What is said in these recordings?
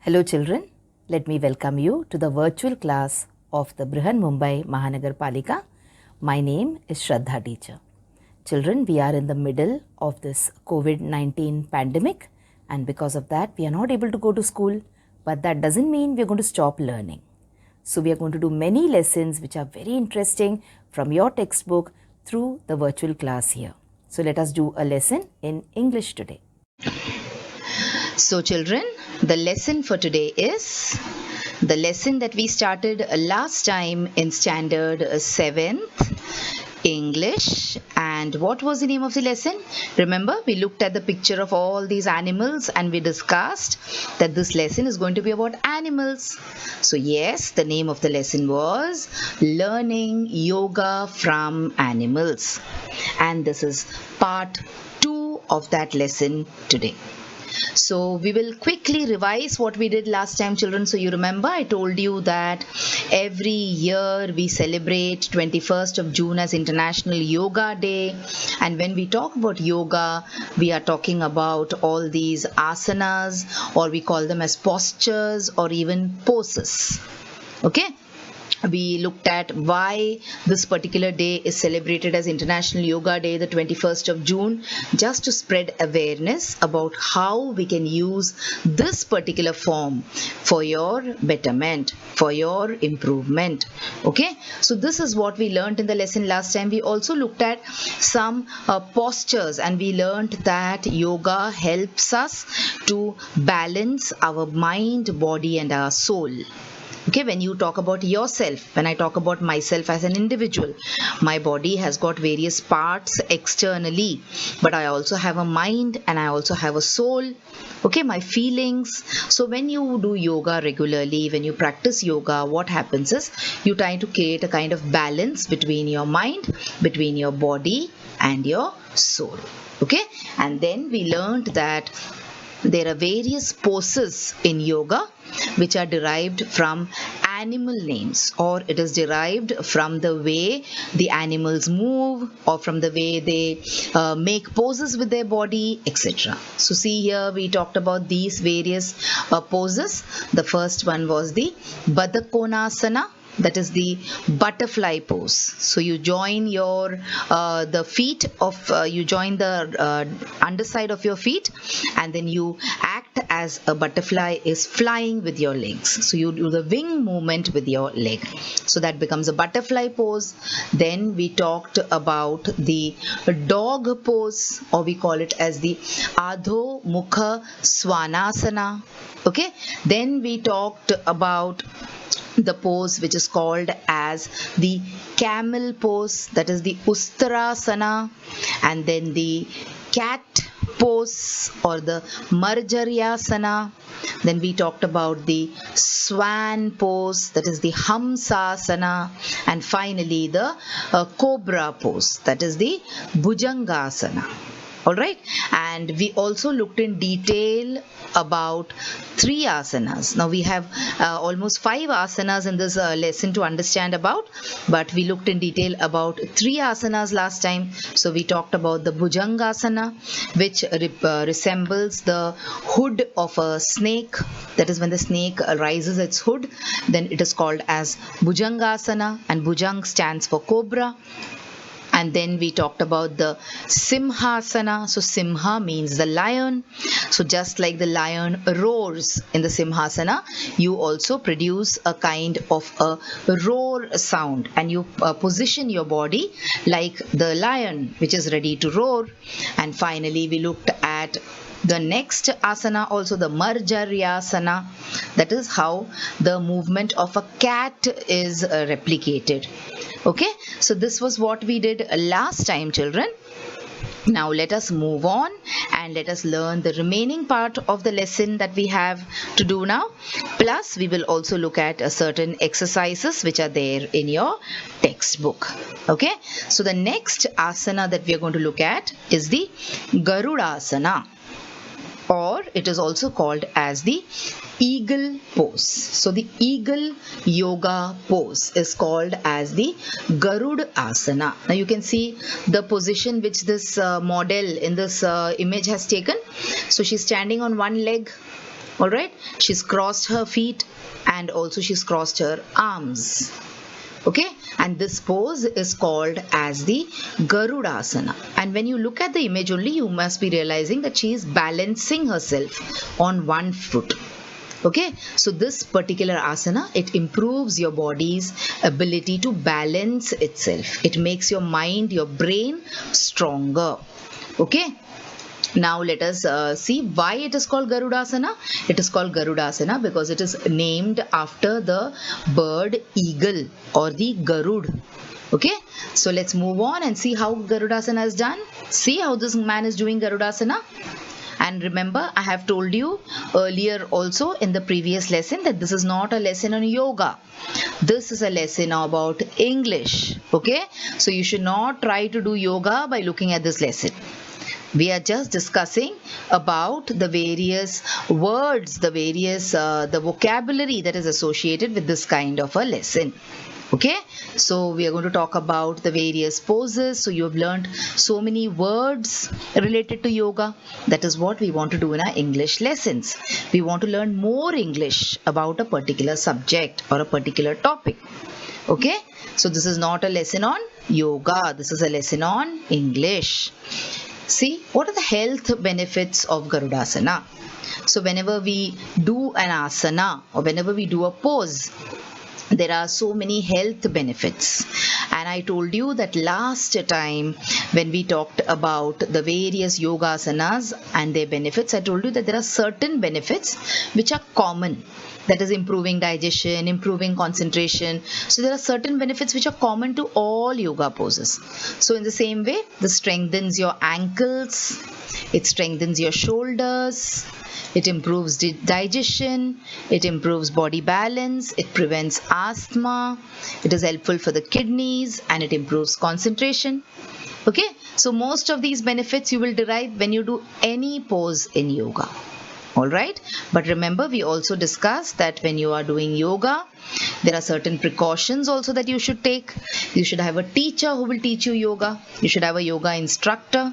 Hello children, let me welcome you to the virtual class of the Brihan Mumbai Mahanagar Palika. My name is Shraddha teacher. Children, we are in the middle of this COVID-19 pandemic and because of that we are not able to go to school, but that doesn't mean we are going to stop learning. So we are going to do many lessons which are very interesting from your textbook through the virtual class here. So let us do a lesson in English today. So children, the lesson for today is the lesson that we started last time in standard 7th English. And what was the name of the lesson? Remember, we looked at the picture of all these animals and we discussed that this lesson is going to be about animals. So yes, the name of the lesson was Learning Yoga from Animals. And this is part 2 of that lesson today. So we will quickly revise what we did last time, children. So you remember I told you that every year we celebrate 21st of June as International Yoga Day. And when we talk about yoga, we are talking about all these asanas, or we call them as postures or even poses. Okay. We looked at why this particular day is celebrated as International Yoga Day, the 21st of June, just to spread awareness about how we can use this particular form for your betterment, for your improvement. Okay, so this is what we learned in the lesson last time. We also looked at some postures, and we learned that yoga helps us to balance our mind, body, and our soul. Okay, when you talk about yourself, when I talk about myself as an individual, my body has got various parts externally, but I also have a mind and I also have a soul. Okay, my feelings. So when you do yoga regularly, when you practice yoga, what happens is you try to create a kind of balance between your mind, between your body and your soul. Okay, and then we learned that there are various poses in yoga which are derived from animal names, or it is derived from the way the animals move or from the way they make poses with their body, etc. So see here we talked about these various poses. The first one was the Baddhakonasana, that is the butterfly pose. So you join your the feet of you join the underside of your feet, and then you act as a butterfly is flying with your legs. So you do the wing movement with your leg, so that becomes a butterfly pose. Then we talked about the dog pose, or we call it as the Adho Mukha Svanasana. Okay, then we talked about the pose which is called as the camel pose, that is the Ustarasana, and then the cat pose or the Marjaryasana. Then we talked about the swan pose, that is the Hamsasana, and finally the cobra pose, that is the Bhujangasana. Alright, and we also looked in detail about 3 asanas. Now we have almost 5 asanas in this lesson to understand about, but we looked in detail about 3 asanas last time. So we talked about the Bhujangasana, which resembles the hood of a snake. That is when the snake raises its hood, then it is called as Bhujangasana, and Bhujang stands for cobra. And then we talked about the Simhasana. So Simha means the lion. So just like the lion roars in the Simhasana, you also produce a kind of a roar sound, and you position your body like the lion which is ready to roar. And finally we looked at the next asana, also the Marjaryasana. That is how the movement of a cat is replicated. Okay, so this was what we did last time, children. Now let us move on and let us learn the remaining part of the lesson that we have to do now. Plus we will also look at certain exercises which are there in your textbook. Okay, so the next asana that we are going to look at is the Garudasana, or it is also called as the eagle pose. So the eagle yoga pose is called as the Garud Asana. Now you can see the position which this model in this image has taken. So she's standing on one leg, All right, she's crossed her feet and also she's crossed her arms. Okay, and this pose is called as the Garudasana. And when you look at the image only, you must be realizing that she is balancing herself on one foot. Okay, so this particular asana, it improves your body's ability to balance itself. It makes your mind, your brain stronger. Okay, now let us see why it is called Garudasana. It is called Garudasana because it is named after the bird eagle or the Garud. Okay, so let's move on and see how Garudasana is done. See how this man is doing Garudasana. And remember, I have told you earlier also in the previous lesson that this is not a lesson on yoga. This is a lesson about English. Okay, so you should not try to do yoga by looking at this lesson. We are just discussing about the various words, the vocabulary that is associated with this kind of a lesson. Okay, so we are going to talk about the various poses. So you have learned so many words related to yoga. That is what we want to do in our English lessons. We want to learn more English about a particular subject or a particular topic. Okay, so this is not a lesson on yoga. This is a lesson on English. See, what are the health benefits of Garudasana? So whenever we do an asana or whenever we do a pose, there are so many health benefits. And I told you that last time when we talked about the various yoga asanas and their benefits, I told you that there are certain benefits which are common. That is improving digestion, improving concentration. So there are certain benefits which are common to all yoga poses. So in the same way, this strengthens your ankles, it strengthens your shoulders, it improves digestion, it improves body balance, it prevents asthma, it is helpful for the kidneys, and it improves concentration. Okay, so most of these benefits you will derive when you do any pose in yoga. Alright, but remember, we also discussed that when you are doing yoga, there are certain precautions also that you should take. You should have a teacher who will teach you yoga. You should have a yoga instructor.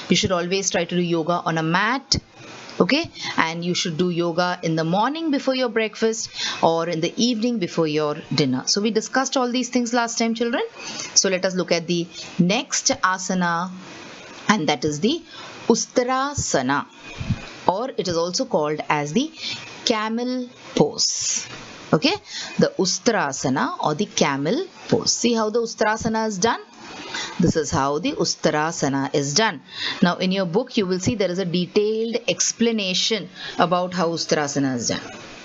You should always try to do yoga on a mat. Okay, and you should do yoga in the morning before your breakfast or in the evening before your dinner. So we discussed all these things last time, children. So let us look at the next asana, and that is the Ustrasana, or it is also called as the camel pose. Okay, the Ustrasana or the camel pose. See how the Ustrasana is done? This is how the Ustrasana is done. Now in your book you will see there is a detailed explanation about how Ustrasana is done.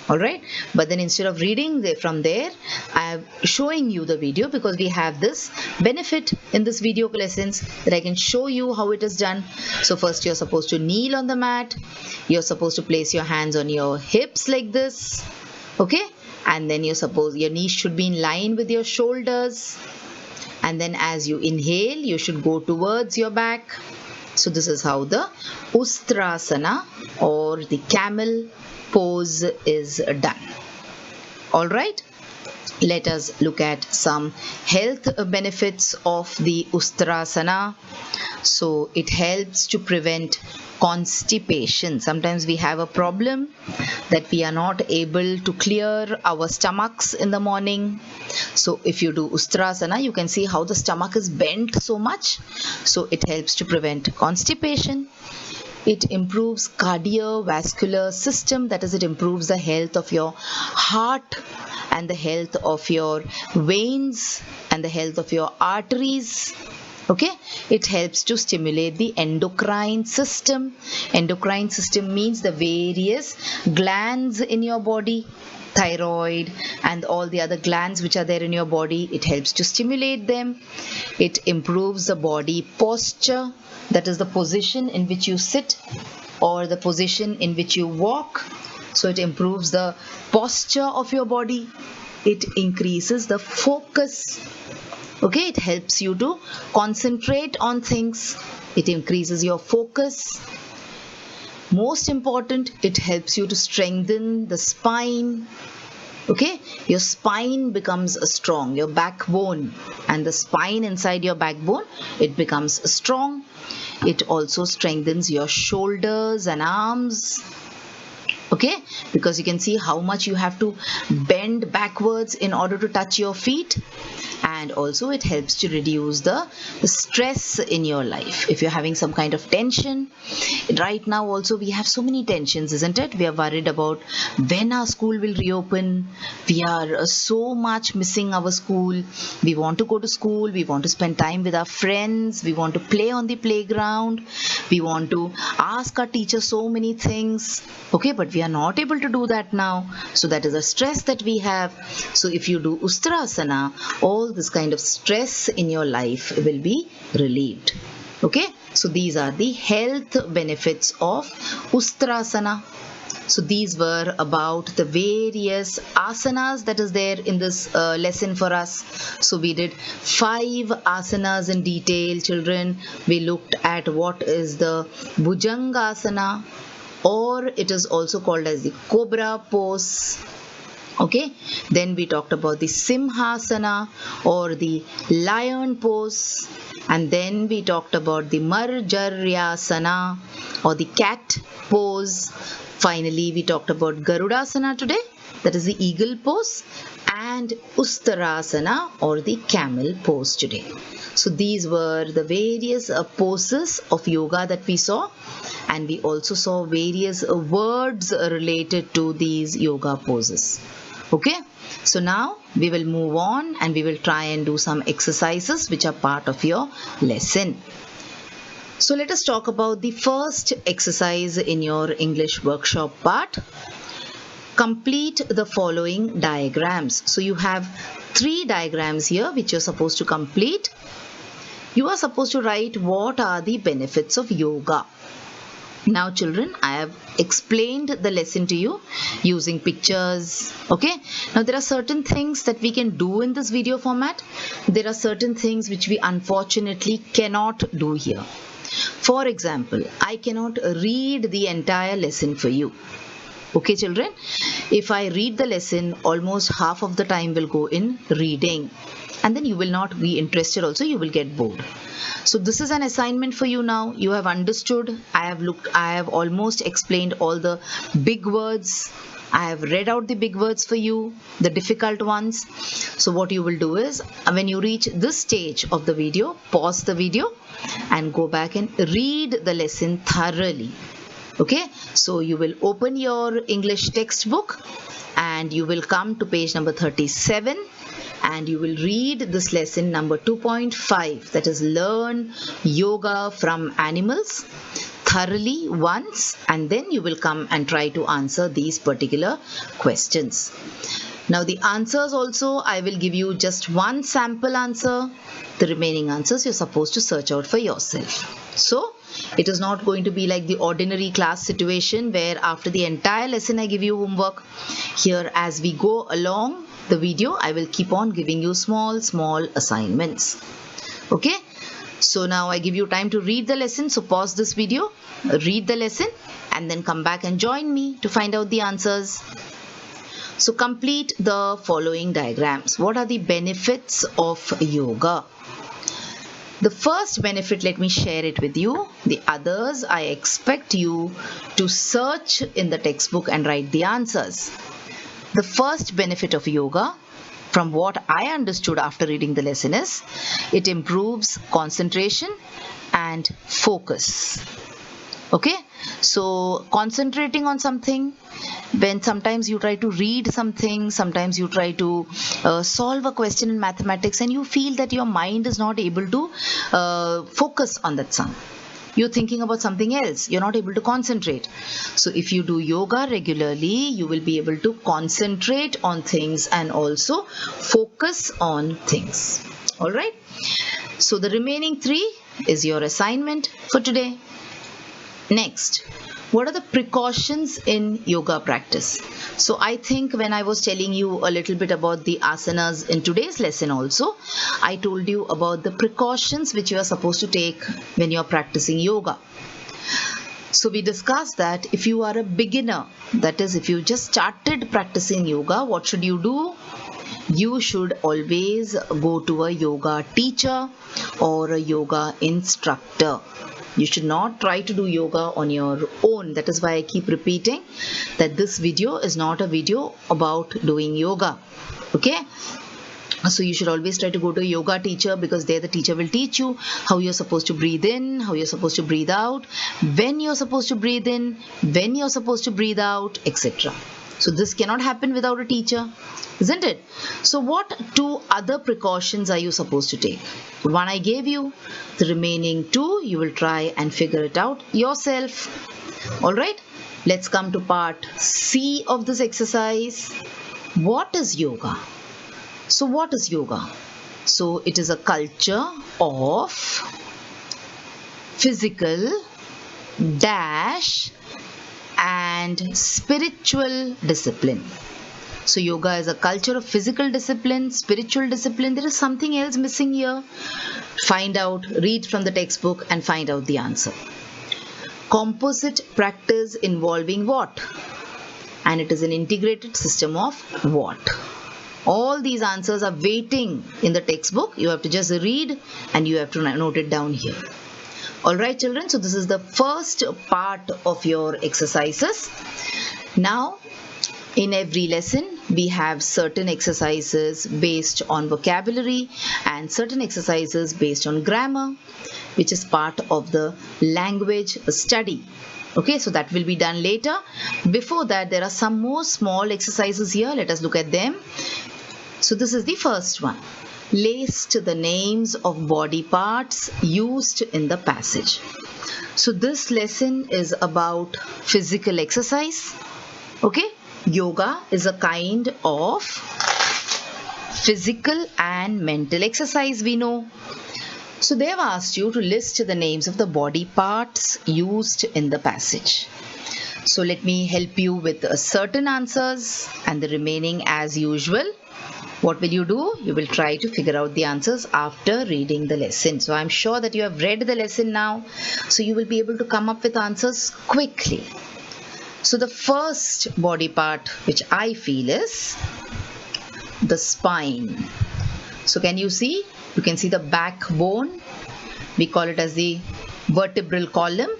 Alright, but then instead of reading from there, I am showing you the video because we have this benefit in this video lessons that I can show you how it is done. So first you're supposed to kneel on the mat. You're supposed to place your hands on your hips like this. Okay, and then your knees should be in line with your shoulders. And then as you inhale, you should go towards your back. So this is how the Ustrasana or the camel pose is done. All right, let us look at some health benefits of the Ustrasana. So it helps to prevent constipation. Sometimes we have a problem that we are not able to clear our stomachs in the morning. So if you do Ustrasana, you can see how the stomach is bent so much. So it helps to prevent constipation. It improves cardiovascular system, that is, it improves the health of your heart and the health of your veins and the health of your arteries. Okay, it helps to stimulate the endocrine system. Endocrine system means the various glands in your body, thyroid and all the other glands which are there in your body. It helps to stimulate them. It improves the body posture, that is the position in which you sit or the position in which you walk. So it improves the posture of your body. It increases the focus. Okay, it helps you to concentrate on things. It increases your focus. Most important, it helps you to strengthen the spine. Okay, your spine becomes strong, your backbone, and the spine inside your backbone, it becomes strong. It also strengthens your shoulders and arms. Okay, because you can see how much you have to bend backwards in order to touch your feet. And also it helps to reduce the stress in your life. If you're having some kind of tension, right now also we have so many tensions, isn't it? We are worried about when our school will reopen. We are so much missing our school. We want to go to school, we want to spend time with our friends, we want to play on the playground, we want to ask our teacher so many things. Okay, but we are not able to do that now. So that is a stress that we have. So if you do Ustrasana, all this kind of stress in your life will be relieved. Okay, so these are the health benefits of Ustrasana. So these were about the various asanas that is there in this lesson for us. So we did 5 asanas in detail, children. We looked at what is the Bhujangasana, or it is also called as the Cobra pose. Okay, then we talked about the Simhasana or the lion pose, and then we talked about the Marjaryasana or the cat pose. Finally, we talked about Garudasana today, that is the eagle pose, and Ustarasana or the camel pose today. So these were the various poses of yoga that we saw, and we also saw various words related to these yoga poses. Okay, so now we will move on and we will try and do some exercises which are part of your lesson. So let us talk about the first exercise in your English workshop part. Complete the following diagrams. So you have 3 diagrams here which you're supposed to complete. You are supposed to write what are the benefits of yoga. Now children, I have explained the lesson to you using pictures. Okay, now there are certain things that we can do in this video format. There are certain things which we unfortunately cannot do here. For example, I cannot read the entire lesson for you. Okay children, if I read the lesson, almost half of the time will go in reading, and then you will not be interested also, you will get bored. So this is an assignment for you now. You have understood. I have almost explained all the big words. I have read out the big words for you, the difficult ones. So what you will do is, when you reach this stage of the video, pause the video and go back and read the lesson thoroughly. Okay, so you will open your English textbook and you will come to page number 37. And you will read this lesson number 2.5, that is learn yoga from animals, thoroughly once, and then you will come and try to answer these particular questions. Now the answers also, I will give you just one sample answer. The remaining answers you're supposed to search out for yourself. So it is not going to be like the ordinary class situation where after the entire lesson I give you homework. Here, as we go along the video, I will keep on giving you small assignments. Okay, so now I give you time to read the lesson. So pause this video, read the lesson, and then come back and join me to find out the answers. So complete the following diagrams. What are the benefits of yoga? The first benefit, let me share it with you. The others, I expect you to search in the textbook and write the answers. The first benefit of yoga, from what I understood after reading the lesson, is it improves concentration and focus. Okay, so concentrating on something, when sometimes you try to read something, sometimes you try to solve a question in mathematics and you feel that your mind is not able to focus on that sum. You're thinking about something else. You're not able to concentrate. So if you do yoga regularly, you will be able to concentrate on things and also focus on things. All right. So the remaining 3 is your assignment for today. Next, what are the precautions in yoga practice? So I think when I was telling you a little bit about the asanas in today's lesson also, I told you about the precautions which you are supposed to take when you are practicing yoga. So we discussed that if you are a beginner, that is if you just started practicing yoga, what should you do? You should always go to a yoga teacher or a yoga instructor. You should not try to do yoga on your own. That is why I keep repeating that this video is not a video about doing yoga. Okay? So you should always try to go to a yoga teacher, because there the teacher will teach you how you're supposed to breathe in, how you're supposed to breathe out, when you're supposed to breathe in, when you're supposed to breathe out, etc. So this cannot happen without a teacher, isn't it? So what 2 other precautions are you supposed to take? One I gave you. The remaining 2 you will try and figure it out yourself. Alright, let's come to part C of this exercise. What is yoga? So what is yoga? So it is a culture of physical dash and spiritual discipline. So yoga is a culture of physical discipline, spiritual discipline. There is something else missing here. Find out, read from the textbook and find out the answer. Composite practice involving what? And it is an integrated system of what? All these answers are waiting in the textbook. You have to just read and you have to note it down here. Alright children, so this is the first part of your exercises. Now, in every lesson, we have certain exercises based on vocabulary and certain exercises based on grammar, which is part of the language study. Okay, so that will be done later. Before that, there are some more small exercises here. Let us look at them. So this is the first one. List the names of body parts used in the passage. So this lesson is about physical exercise. Okay, yoga is a kind of physical and mental exercise, we know. So they have asked you to list the names of the body parts used in the passage. So let me help you with certain answers and the remaining as usual. What will you do? You will try to figure out the answers after reading the lesson. So I'm sure that you have read the lesson now. So you will be able to come up with answers quickly. So the first body part which I feel is the spine. So can you see? You can see the backbone. We call it as the vertebral column.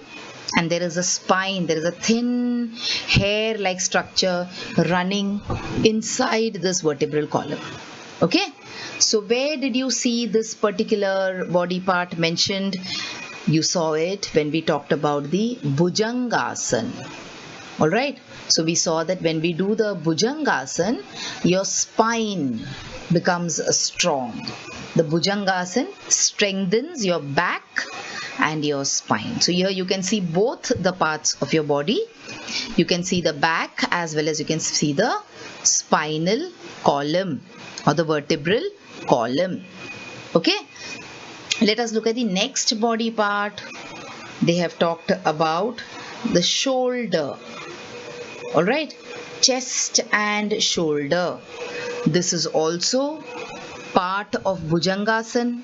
And there is a spine, there is a thin hair-like structure running inside this vertebral column. Okay, so where did you see this particular body part mentioned? You saw it when we talked about the Bhujangasana. Alright, so we saw that when we do the Bhujangasana, your spine becomes strong. The Bhujangasana strengthens your back and your spine. So here you can see both the parts of your body. You can see the back as well as you can see the spinal column or the vertebral column. Okay, let us look at the next body part. They have talked about the shoulder. Alright, chest and shoulder. This is also part of Bhujangasana.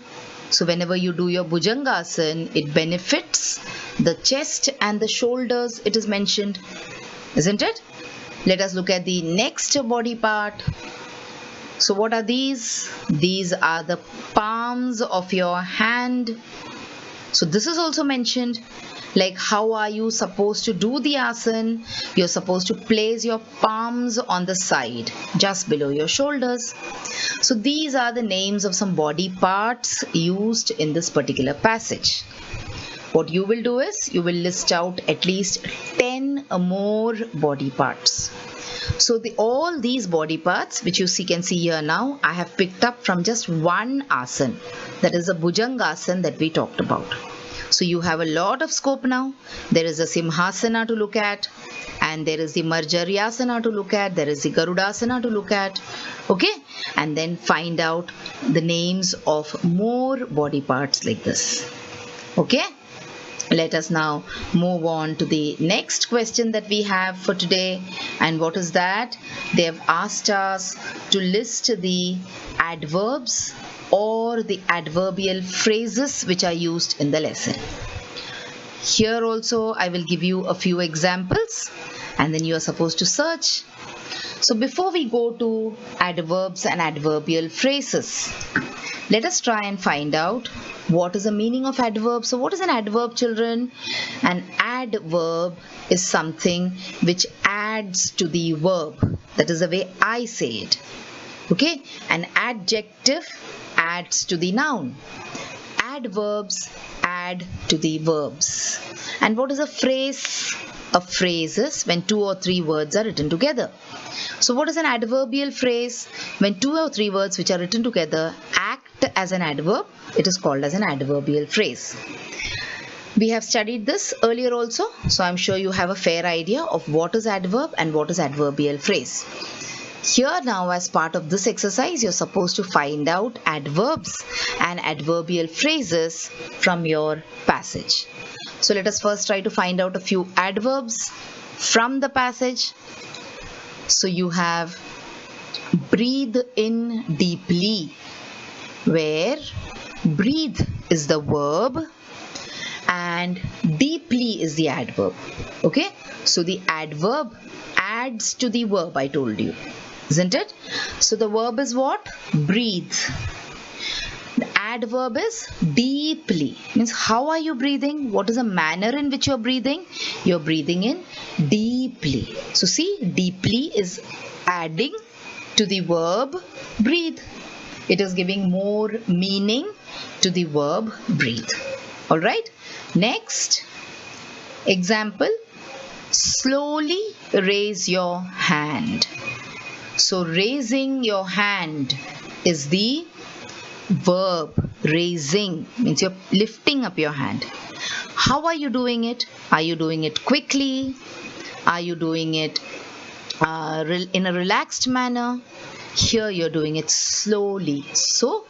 So whenever you do your Bhujangasana, it benefits the chest and the shoulders, it is mentioned, isn't it? Let us look at the next body part. So what are these? These are the palms of your hand. So this is also mentioned. Like how are you supposed to do the asana? You're supposed to place your palms on the side, just below your shoulders. So these are the names of some body parts used in this particular passage. What you will do is, you will list out at least 10 or more body parts. So all these body parts which you can see here now, I have picked up from just one asana. That is the Bhujangasana that we talked about. So you have a lot of scope now. There is a Simhasana to look at, and there is the Marjaryasana to look at, there is the Garudasana to look at. Okay, and then find out the names of more body parts like this. Okay, let us now move on to the next question that we have for today. And what is that? They have asked us to list the adverbs or the adverbial phrases which are used in the lesson. Here also I will give you a few examples and then you are supposed to search. So before we go to adverbs and adverbial phrases, Let us try and find out what is the meaning of adverb. So what is an adverb, children? An adverb is something which adds to the verb. That is the way I say it. Okay? An adjective adds to the noun. Adverbs add to the verbs. And what is a phrase? A phrase is when 2 or 3 words are written together. So what is an adverbial phrase? When 2 or 3 words which are written together act as an adverb, it is called as an adverbial phrase. We have studied this earlier also, so I'm sure you have a fair idea of what is adverb and what is adverbial phrase. Here now, as part of this exercise, you're supposed to find out adverbs and adverbial phrases from your passage. So let us first try to find out a few adverbs from the passage. So you have breathe in deeply, where breathe is the verb and deeply is the adverb. Okay, so the adverb adds to the verb, I told you, isn't it? So the verb is what? Breathe. The adverb is deeply. Means how are you breathing? What is the manner in which you're breathing? You're breathing in deeply. So see, deeply is adding to the verb breathe. It is giving more meaning to the verb breathe. Alright. Next example, slowly raise your hand. So raising your hand is the verb. Raising means you're lifting up your hand. How are you doing it? Are you doing it quickly? Are you doing it in a relaxed manner? Here you're doing it slowly. So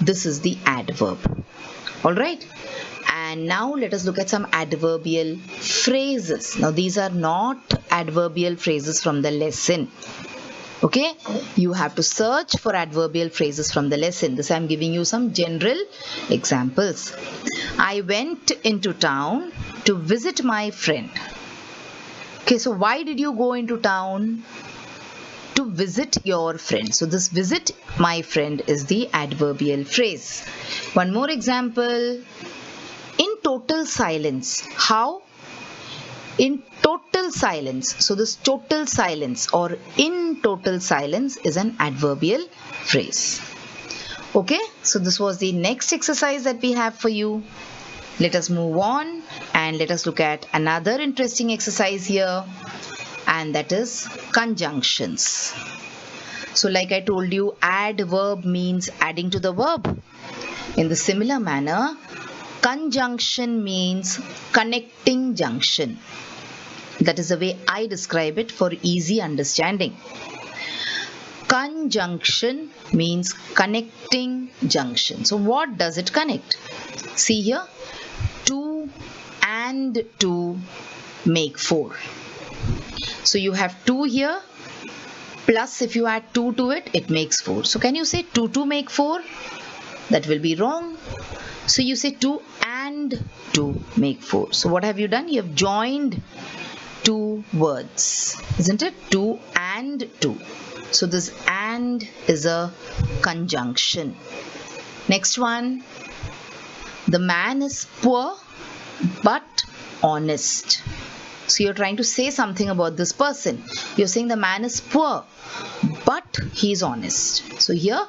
this is the adverb. Alright. And now let us look at some adverbial phrases. Now these are not adverbial phrases from the lesson. Okay, you have to search for adverbial phrases from the lesson. This I am giving you some general examples. I went into town to visit my friend. Okay, so why did you go into town? To visit your friend. So this visit my friend is the adverbial phrase. One more example. In total silence. How? In total silence. So this total silence or in total silence is an adverbial phrase. Okay, so this was the next exercise that we have for you. Let us move on and let us look at another interesting exercise here, and that is conjunctions. So like I told you, adverb means adding to the verb. In the similar manner, conjunction means connecting junction. That is the way I describe it for easy understanding. Conjunction means connecting junction. So what does it connect? See here, 2 and 2 make 4. So you have 2 here, plus if you add 2 to it, it makes 4. So can you say 2 make 4? That will be wrong. So you say 2 and 2 make 4. So what have you done? You have joined 2 words, isn't it? 2 and 2. So this and is a conjunction. Next one. The man is poor but honest. So you're trying to say something about this person. You're saying the man is poor but he is honest. So here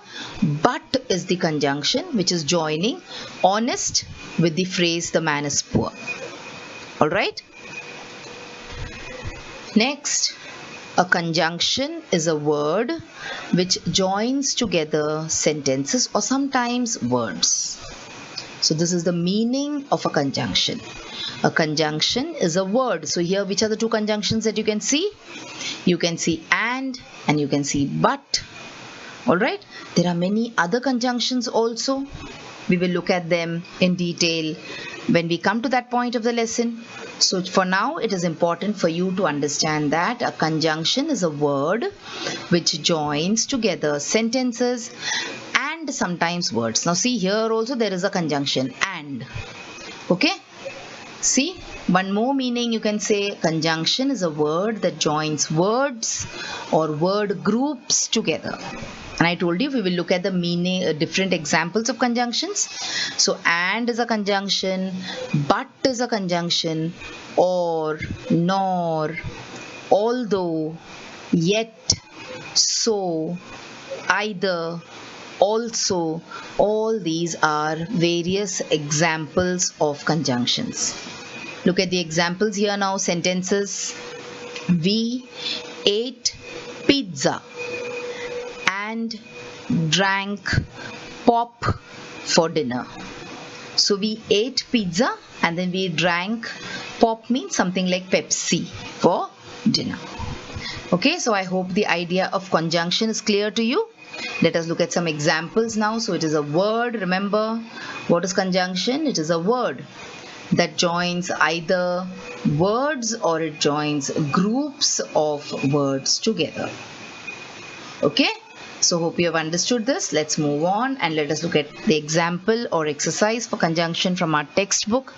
but is the conjunction which is joining honest with the phrase the man is poor. Alright. Next, a conjunction is a word which joins together sentences or sometimes words. So this is the meaning of a conjunction. A conjunction is a word. So here which are the 2 conjunctions that you can see? You can see and you can see but. Alright, there are many other conjunctions also. We will look at them in detail when we come to that point of the lesson. So for now, it is important for you to understand that a conjunction is a word which joins together sentences and sometimes words. Now see, here also there is a conjunction and. Okay. See, one more meaning you can say conjunction is a word that joins words or word groups together. And I told you we will look at the meaning, different examples of conjunctions. So and is a conjunction, but is a conjunction, or, nor, although, yet, so, either, also. All these are various examples of conjunctions. Look at the examples here now. Sentences. We ate pizza and drank pop for dinner. So we ate pizza and then we drank pop, means something like Pepsi, for dinner. Okay, so I hope the idea of conjunction is clear to you. Let us look at some examples now. So it is a word. Remember, what is conjunction? It is a word that joins either words or it joins groups of words together. Okay, so hope you have understood this. Let's move on and let us look at the example or exercise for conjunction from our textbook.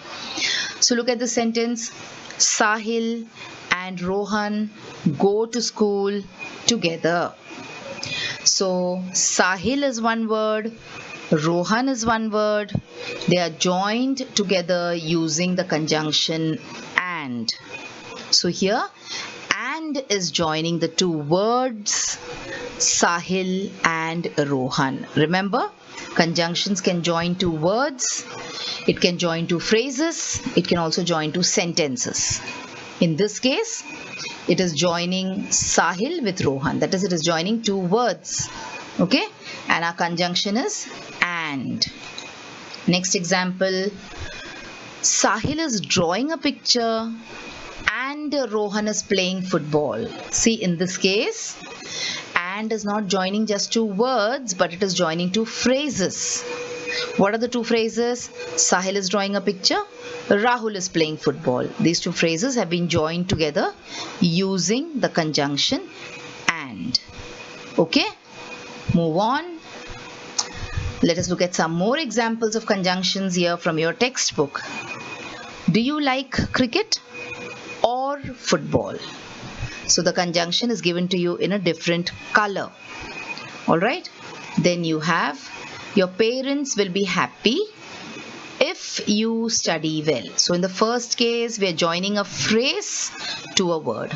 So look at the sentence. Sahil and Rohan go to school together. So Sahil is one word, Rohan is one word. They are joined together using the conjunction and. So here and is joining the two words Sahil and Rohan. Remember, conjunctions can join two words, it can join two phrases, it can also join two sentences. In this case, it is joining Sahil with Rohan. That is, it is joining two words. Okay, and our conjunction is and. Next example. Sahil is drawing a picture and Rohan is playing football. See, in this case, and is not joining just two words, but it is joining two phrases. What are the two phrases? Sahil is drawing a picture, Rahul is playing football. These two phrases have been joined together using the conjunction and. Okay, move on. Let us look at some more examples of conjunctions here from your textbook. Do you like cricket or football? So the conjunction is given to you in a different color. Alright, then you have your parents will be happy if you study well. So in the first case, we are joining a phrase to a word.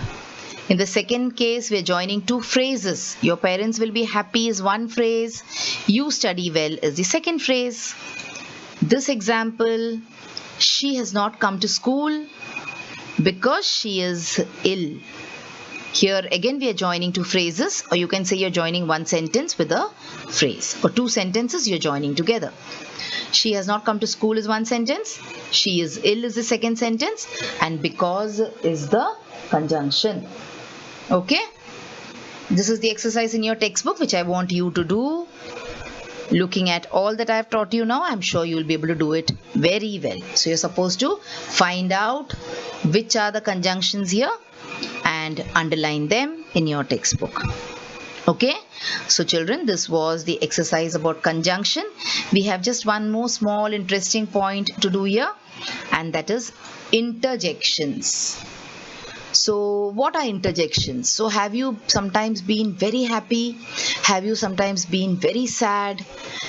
In the second case, we are joining two phrases. Your parents will be happy is one phrase. You study well is the second phrase. This example, she has not come to school because she is ill. Here again we are joining two phrases, or you can say you're joining one sentence with a phrase, or two sentences you're joining together. She has not come to school is one sentence, she is ill is the second sentence, and because is the conjunction. Okay, this is the exercise in your textbook which I want you to do. Looking at all that I have taught you now, I'm sure you will be able to do it very well. So you're supposed to find out which are the conjunctions here and underline them in your textbook. Okay, so children, this was the exercise about conjunction. We have just one more small interesting point to do here, and that is interjections. So what are interjections? So have you sometimes been very happy? Have you sometimes been very sad?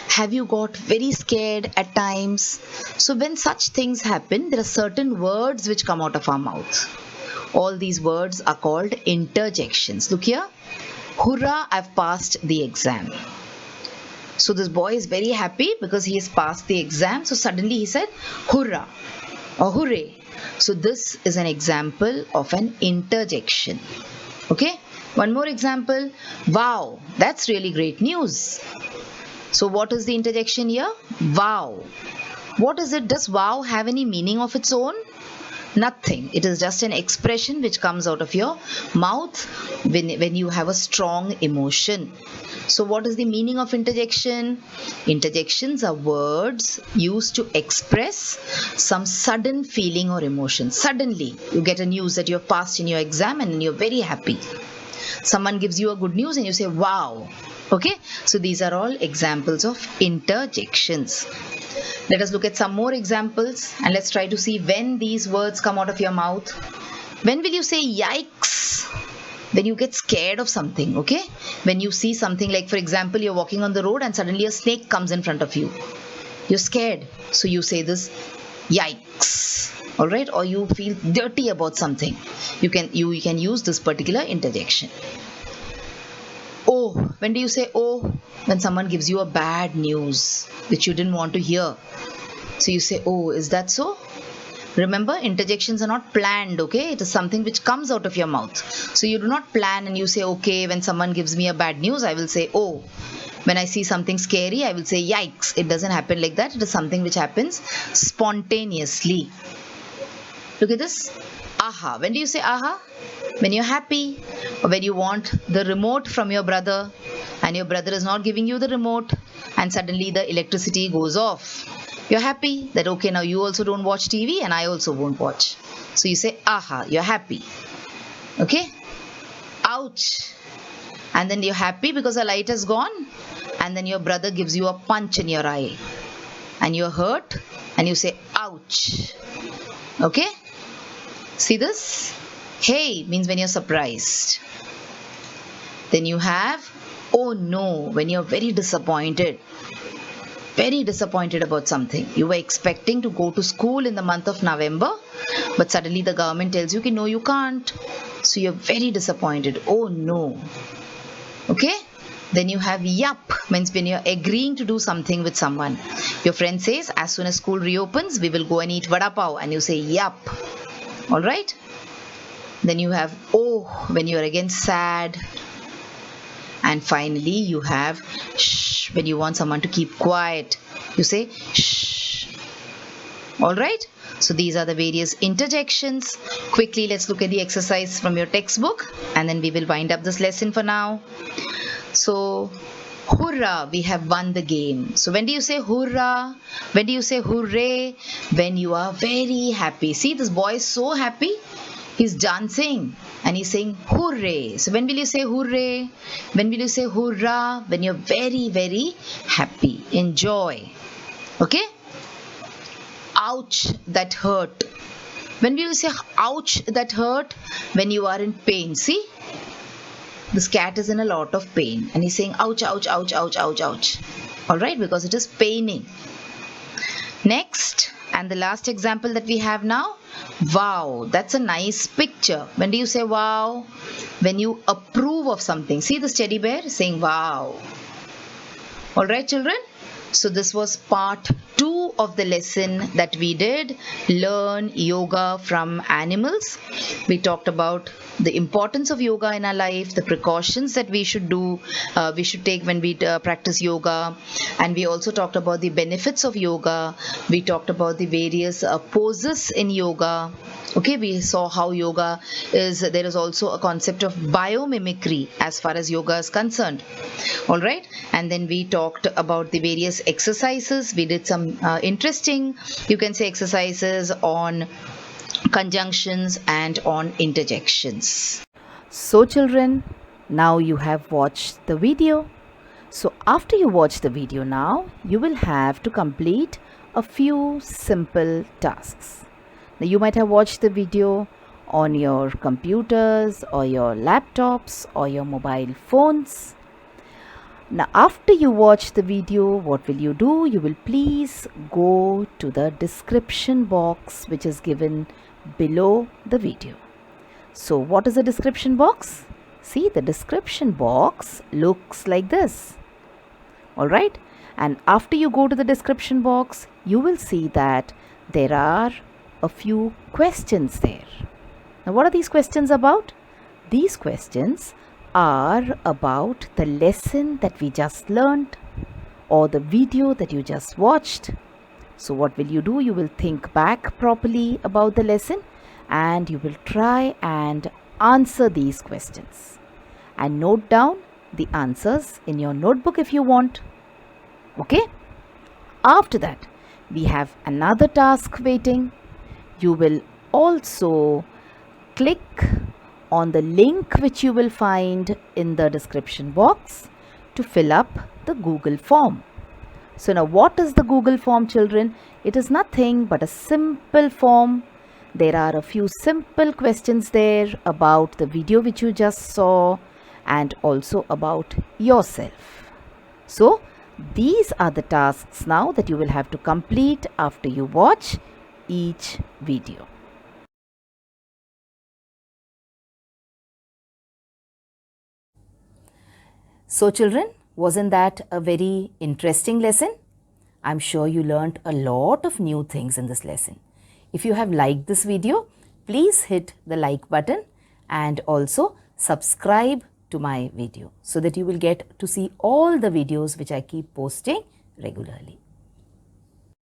Have you got very scared at times? So when such things happen, there are certain words which come out of our mouth. All these words are called interjections. Look here. Hurrah, I've passed the exam. So this boy is very happy because he has passed the exam. So suddenly he said, hurrah or hooray. So this is an example of an interjection. Okay, one more example. Wow, that's really great news. So what is the interjection here? Wow. What is it? Does wow have any meaning of its own? Nothing. It is just an expression which comes out of your mouth when you have a strong emotion. So what is the meaning of interjection? Interjections are words used to express some sudden feeling or emotion. Suddenly you get a news that you have passed in your exam and you're very happy. Someone gives you a good news and you say wow. Okay, so these are all examples of interjections. Let us look at some more examples and let's try to see when these words come out of your mouth. When will you say yikes? when you get scared of something, okay? When you see something, like for example, you're walking on the road and suddenly a snake comes in front of you. You're scared. So you say this, yikes. All right? Or you feel dirty about something. You can use this particular interjection. Oh, when do you say oh? When someone gives you a bad news which you didn't want to hear. So you say, oh, is that so? Remember, interjections are not planned, okay? It is something which comes out of your mouth. So you do not plan and you say, okay, when someone gives me a bad news, I will say, oh. When I see something scary, I will say, yikes. It doesn't happen like that. It is something which happens spontaneously. Look at this. Aha. When do you say aha? When you're happy, or when you want the remote from your brother and your brother is not giving you the remote and suddenly the electricity goes off. You're happy that, okay, now you also don't watch TV and I also won't watch. So you say, aha, you're happy. Okay? Ouch. And then you're happy because the light has gone and then your brother gives you a punch in your eye. And you're hurt and you say, ouch. Okay? See this? Hey means when you're surprised. Then you have, oh no, when you're very disappointed. Very disappointed about something. You were expecting to go to school in the month of November, but suddenly the government tells you, okay, no, you can't. So you're very disappointed. Oh no. Okay? Then you have yup, means when you're agreeing to do something with someone. Your friend says, as soon as school reopens, we will go and eat vada pav. And you say, yup. Alright? Then you have oh, when you're again sad. And finally, you have shh, when you want someone to keep quiet. You say shh. Alright? So these are the various interjections. Quickly, let's look at the exercise from your textbook. And then we will wind up this lesson for now. So, hurrah, we have won the game. So when do you say hurrah? When do you say hooray? When you are very happy. See, this boy is so happy. He's dancing and he's saying hooray. So when will you say hooray? When will you say hurrah? When you're very, very happy. Enjoy. Okay? Ouch, that hurt. When will you say ouch, that hurt? When you are in pain. See? This cat is in a lot of pain and he's saying ouch, ouch, ouch, ouch, ouch, ouch. Alright? Because it is paining. Next, and the last example that we have now. Wow, that's a nice picture. When do you say wow? When you approve of something. See this teddy bear saying wow. Alright children? So this was part 2 of the lesson that we did. Learn yoga from animals. We talked about the importance of yoga in our life, the precautions that we should do, we should take when we practice yoga, and we also talked about the benefits of yoga. We talked about the various poses in yoga. Okay, we saw how yoga is, there is also a concept of biomimicry as far as yoga is concerned. All right, and then we talked about the various exercises. We did some interesting, you can say, exercises on conjunctions and on interjections. So children, now you have watched the video. So after you watch the video now, you will have to complete a few simple tasks. Now you might have watched the video on your computers or your laptops or your mobile phones. Now after you watch the video, what will you do? You will please go to the description box which is given below the video. So what is the description box? See, the description box looks like this. Alright, and after you go to the description box, you will see that there are a few questions there. Now what are these questions about? These questions are about the lesson that we just learned or the video that you just watched. So what will you do? You will think back properly about the lesson and you will try and answer these questions and note down the answers in your notebook if you want. Okay? After that, we have another task waiting. You will also click on the link which you will find in the description box to fill up the Google form. So now what is the Google form, children? It is nothing but a simple form There are a few simple questions there about the video which you just saw and also about yourself. So, these are the tasks now that you will have to complete after you watch each video. So children, wasn't that a very interesting lesson? I'm sure you learnt a lot of new things in this lesson. If you have liked this video, please hit the like button and also subscribe to my video so that you will get to see all the videos which I keep posting regularly.